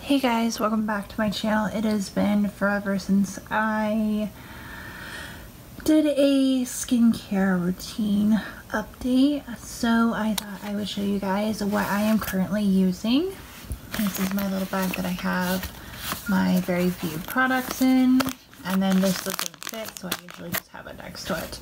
Hey guys, welcome back to my channel. It has been forever since I did a skincare routine update, so I thought I would show you guys what I am currently using. This is my little bag that I have my very few products in, and then this doesn't fit, so I usually just have it next to it.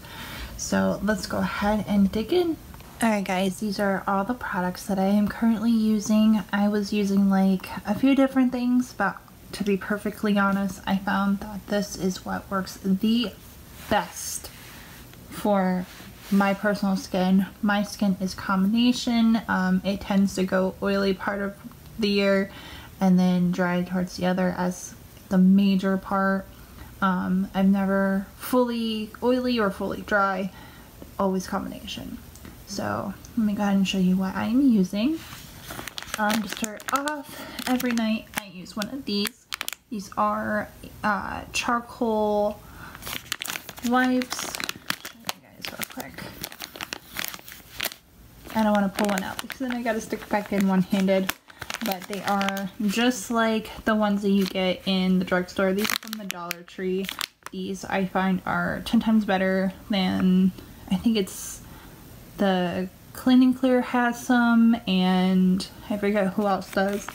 So let's go ahead and dig in. Alright guys, these are all the products that I am currently using. I was using like a few different things, but to be perfectly honest, I found that this is what works the best for my personal skin. My skin is combination. It tends to go oily part of the year and then dry towards the other as the major part. I've never fully oily or fully dry, always combination. So let me go ahead and show you what I'm using. To start off, every night I use one of these. These are charcoal wipes. I'll show you guys real quick. I don't want to pull one out because then I got to stick back in one-handed. But they are just like the ones that you get in the drugstore. These are from the Dollar Tree. These I find are 10 times better than, I think it's the Clean&Clear has some, and I forget who else does,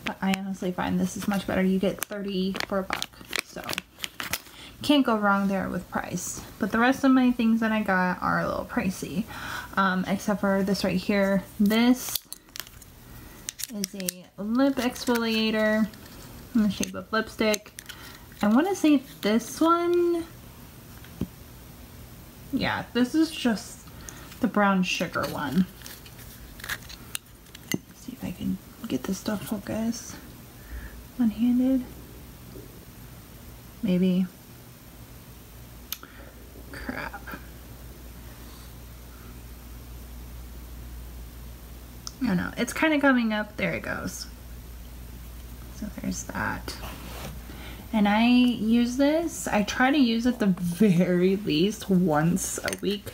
but I honestly find this is much better. You get 30 for $1, so can't go wrong there with price. But the rest of my things that I got are a little pricey, except for this right here. This is a lip exfoliator in the shape of lipstick. I want to say this one, yeah, this is just the brown sugar one. Let's see if I can get this to focus one-handed. Maybe. Crap. I don't know. It's kind of coming up. There it goes. So there's that. And I use this. I try to use it the very least once a week.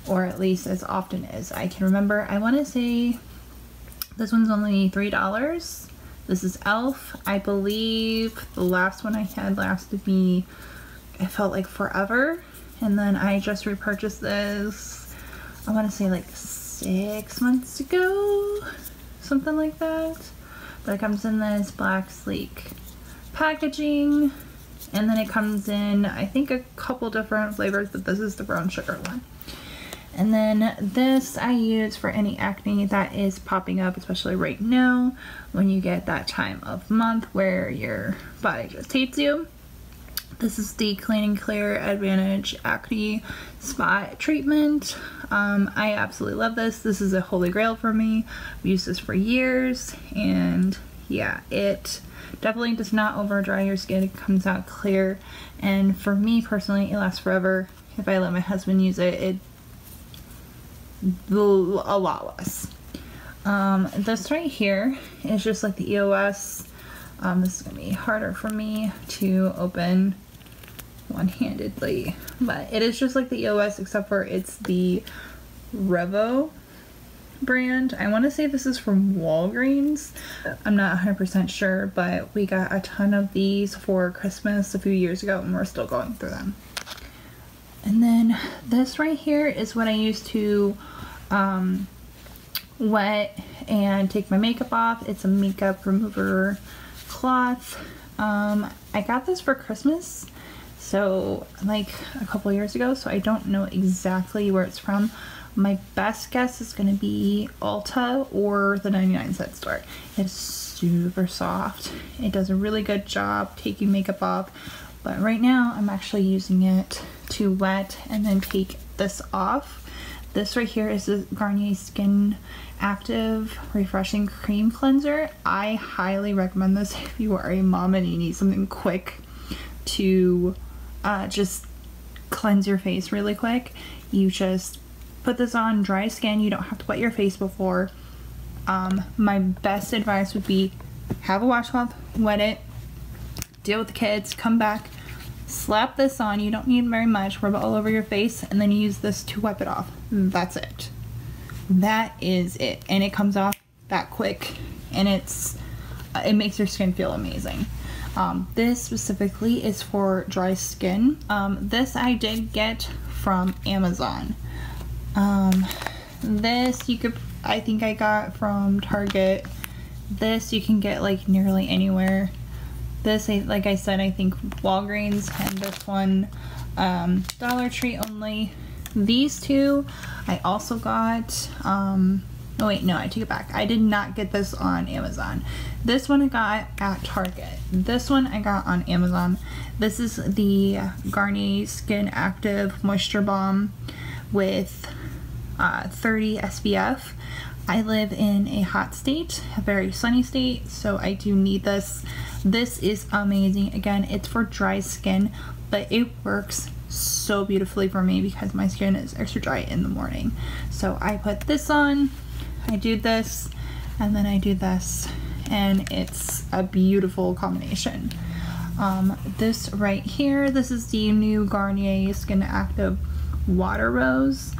Or at least as often as I can remember. I want to say this one's only $3. This is e.l.f. I believe the last one I had lasted me, it felt like forever. And then I just repurchased this, I want to say like 6 months ago, something like that. But it comes in this black sleek packaging. And then it comes in, I think, a couple different flavors, but this is the brown sugar one. And then this I use for any acne that is popping up, especially right now when you get that time of month where your body just hates you. This is the Clean&Clear Advantage Acne Spot Treatment. I absolutely love this. This is a holy grail for me. I've used this for years, and yeah, it definitely does not over dry your skin. It comes out clear, and for me personally, it lasts forever. If I let my husband use it, it will a lot less. This right here is just like the EOS. This is gonna be harder for me to open one-handedly, but it is just like the EOS, except for it's the Revo brand. I want to say this is from Walgreens. I'm not 100% sure, but we got a ton of these for Christmas a few years ago, and we're still going through them. And then this right here is what I use to wet and take my makeup off. It's a makeup remover cloth. I got this for Christmas, so like a couple years ago, so I don't know exactly where it's from. My best guess is going to be Ulta or the 99-cent store. It's super soft. It does a really good job taking makeup off, but right now I'm actually using it to wet and then take this off. This right here is the Garnier Skinactive Refreshing Cream Cleanser. I highly recommend this if you are a mom and you need something quick to just cleanse your face really quick. You just put this on dry skin. You don't have to wet your face before. My best advice would be have a washcloth, wet it, deal with the kids, come back, slap this on. You don't need very much. Rub it all over your face, and then use this to wipe it off. That's it. That is it. And it comes off that quick, and it's it makes your skin feel amazing. This specifically is for dry skin. This I did get from Amazon. This I think I got from Target. This you can get like nearly anywhere. This, like I said, I think Walgreens, and this one Dollar Tree only. These two I also got, oh wait, no, I take it back. I did not get this on Amazon. This one I got at Target. This one I got on Amazon. This is the Garnier Skinactive Moisture Balm with 30 SPF. I live in a hot state, a very sunny state, so I do need this. This is amazing. Again, it's for dry skin, but it works so beautifully for me because my skin is extra dry in the morning. So I put this on, I do this, and then I do this, and it's a beautiful combination. This right here, this is the new Garnier Skinactive Water Rose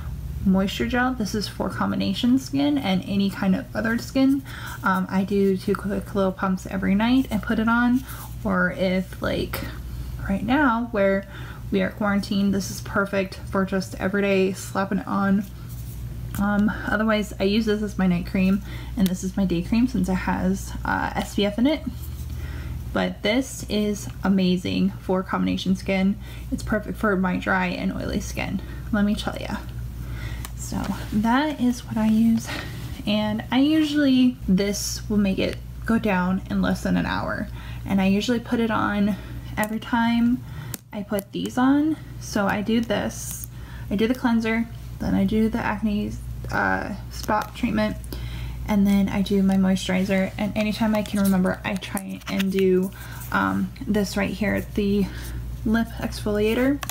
Moisture Gel. This is for combination skin and any kind of other skin. I do 2 quick little pumps every night and put it on, or if like right now where we are quarantined, this is perfect for just everyday slapping it on. Otherwise I use this as my night cream, and this is my day cream since it has SPF in it. But this is amazing for combination skin. It's perfect for my dry and oily skin, let me tell you. So that is what I use, and I usually, this will make it go down in less than an hour, and I usually put it on every time I put these on. So I do this, I do the cleanser, then I do the acne spot treatment, and then I do my moisturizer, and anytime I can remember I try and do this right here, the lip exfoliator.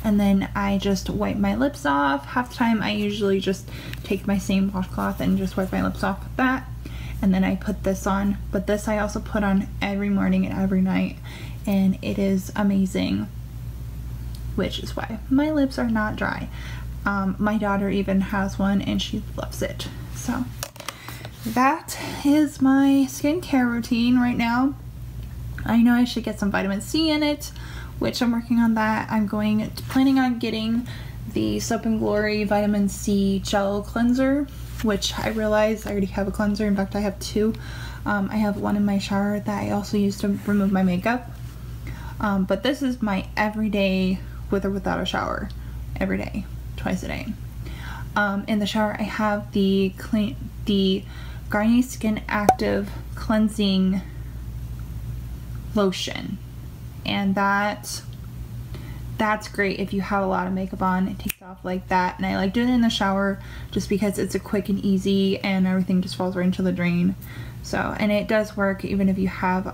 And then I just wipe my lips off. Half the time I usually just take my same washcloth and just wipe my lips off with that. And then I put this on. But this I also put on every morning and every night. And it is amazing. Which is why my lips are not dry. My daughter even has one and she loves it. So that is my skincare routine right now. I know I should get some vitamin C in it, which I'm working on that. I'm planning on getting the Soap & Glory Vitamin C Gel Cleanser, which I realize I already have a cleanser. In fact, I have 2. I have one in my shower that I also use to remove my makeup. But this is my everyday, with or without a shower, every day, twice a day. In the shower, I have the Garnier Skinactive Cleansing Lotion. And that's great if you have a lot of makeup on. It takes off like that, and I like doing it in the shower just because it's a quick and easy, and everything just falls right into the drain. So, and it does work even if you have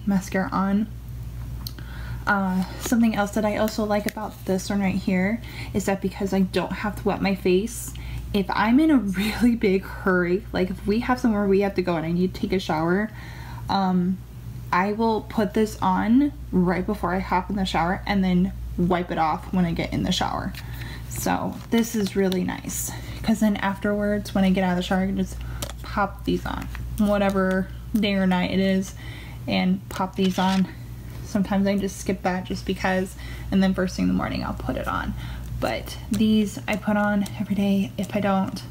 mascara on. Something else that I also like about this one right here is that because I don't have to wet my face, if I'm in a really big hurry, like if we have somewhere we have to go and I need to take a shower, I will put this on right before I hop in the shower and then wipe it off when I get in the shower. So this is really nice, because then afterwards when I get out of the shower I can just pop these on, whatever day or night it is, and pop these on. Sometimes I just skip that just because, and then first thing in the morning I'll put it on. But these I put on every day. If I don't,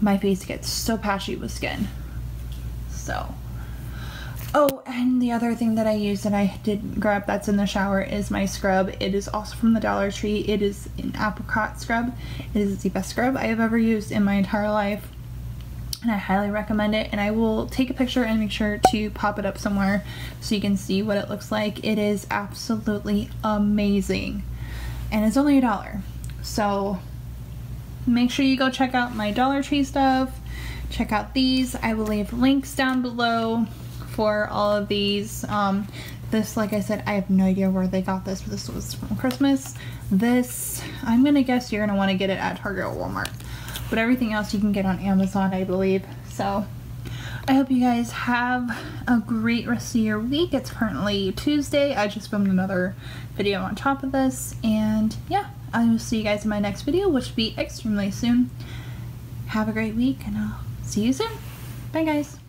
my face gets so patchy with skin. So, oh, and the other thing that I use that I did grab that's in the shower is my scrub. It is also from the Dollar Tree. It is an apricot scrub. It is the best scrub I have ever used in my entire life, and I highly recommend it. And I will take a picture and make sure to pop it up somewhere so you can see what it looks like. It is absolutely amazing, and it's only $1. So make sure you go check out my Dollar Tree stuff. Check out these. I will leave links down below for all of these. This, like I said, I have no idea where they got this, but this was from Christmas. This, I'm gonna guess you're gonna want to get it at Target or Walmart, but everything else you can get on Amazon, I believe. So I hope you guys have a great rest of your week. It's currently Tuesday. I just filmed another video on top of this, and yeah, I will see you guys in my next video, which will be extremely soon. Have a great week, and I'll see you soon. Bye guys.